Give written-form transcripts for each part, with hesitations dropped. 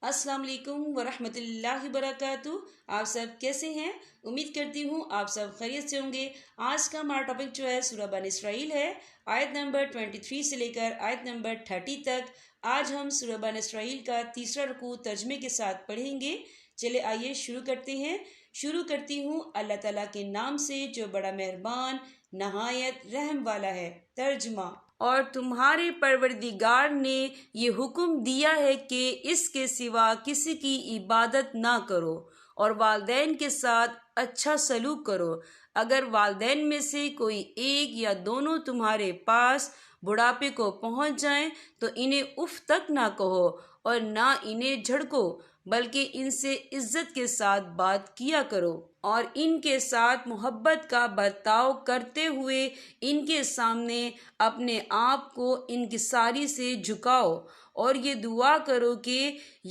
السلام علیکم ورحمۃ اللہ وبرکاتہ۔ آپ سب کیسے ہیں؟ امید کرتی ہوں آپ سب خیریت سے ہوں گے۔ آج کا ہمارا ٹاپک جو ہے سورہ بنی اسرائیل ہے، آیت نمبر 23 سے لے کر آیت نمبر 30 تک۔ آج ہم سورہ بنی اسرائیل کا تیسرا رکوع ترجمے کے ساتھ پڑھیں گے۔ چلے آئیے شروع کرتے ہیں۔ شروع کرتی ہوں اللہ تعالیٰ کے نام سے جو بڑا مہربان نہایت رحم والا ہے۔ ترجمہ: اور تمہارے پروردگار نے یہ حکم دیا ہے کہ اس کے سوا کسی کی عبادت نہ کرو اور والدین کے ساتھ اچھا سلوک کرو۔ اگر والدین میں سے کوئی ایک یا دونوں تمہارے پاس بڑھاپے کو پہنچ جائیں تو انہیں اف تک نہ کہو اور نہ انہیں جھڑکو، بلکہ ان سے عزت کے ساتھ بات کیا کرو اور ان کے ساتھ محبت کا برتاؤ کرتے ہوئے ان کے سامنے اپنے آپ کو انکساری سے جھکاؤ اور یہ دعا کرو کہ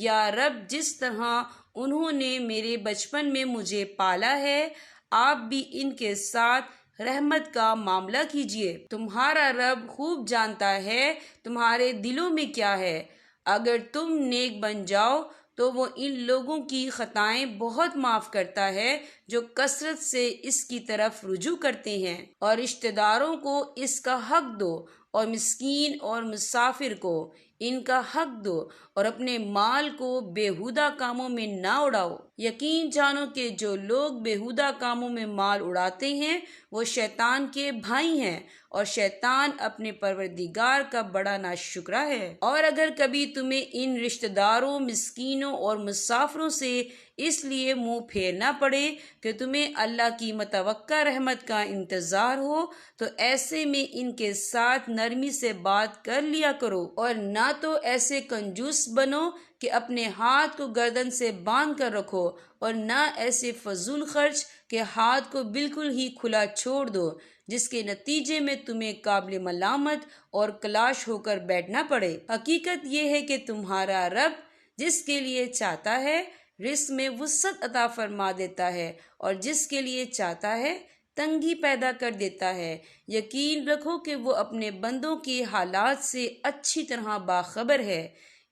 یا رب، جس طرح انہوں نے میرے بچپن میں مجھے پالا ہے، آپ بھی ان کے ساتھ رحمت کا معاملہ کیجیے۔ تمہارا رب خوب جانتا ہے تمہارے دلوں میں کیا ہے۔ اگر تم نیک بن جاؤ تو وہ ان لوگوں کی خطائیں بہت معاف کرتا ہے جو کثرت سے اس کی طرف رجوع کرتے ہیں، اور رشتہ داروں کو اس کا حق دو اور مسکین اور مسافر کو ان کا حق دو اور اپنے مال کو بیہودہ کاموں میں نہ اڑاؤ۔ یقین جانو کہ جو لوگ بیہودہ کاموں میں مال اڑاتے ہیں وہ شیطان کے بھائی ہیں، اور شیطان اپنے پروردگار کا بڑا ناشکرا ہے۔ اور اگر کبھی تمہیں ان رشتہ داروں، مسکینوں اور مسافروں سے اس لیے منہ پھیرنا پڑے کہ تمہیں اللہ کی متوقع رحمت کا انتظار ہو، تو ایسے میں ان کے ساتھ نرمی سے بات کر لیا کرو، اور نہ تو ایسے کنجوس بنو کہ اپنے ہاتھ کو گردن سے باندھ کر رکھو، اور نہ ایسے فضول خرچ کہ ہاتھ کو بالکل ہی کھلا چھوڑ دو، جس کے نتیجے میں تمہیں قابل ملامت اور کلاش ہو کر بیٹھنا پڑے۔ حقیقت یہ ہے کہ تمہارا رب جس کے لیے چاہتا ہے رزق میں وسعت عطا فرما دیتا ہے، اور جس کے لیے چاہتا ہے تنگی پیدا کر دیتا ہے۔ یقین رکھو کہ وہ اپنے بندوں کے حالات سے اچھی طرح باخبر ہے،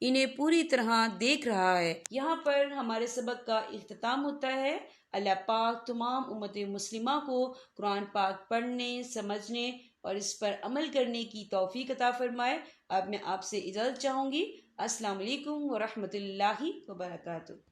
انہیں پوری طرح دیکھ رہا ہے۔ یہاں پر ہمارے سبق کا اختتام ہوتا ہے۔ اللہ پاک تمام امت مسلمہ کو قرآن پاک پڑھنے، سمجھنے اور اس پر عمل کرنے کی توفیق عطا فرمائے۔ اب میں آپ سے اجازت چاہوں گی۔ السلام علیکم ورحمۃ اللہ وبرکاتہ۔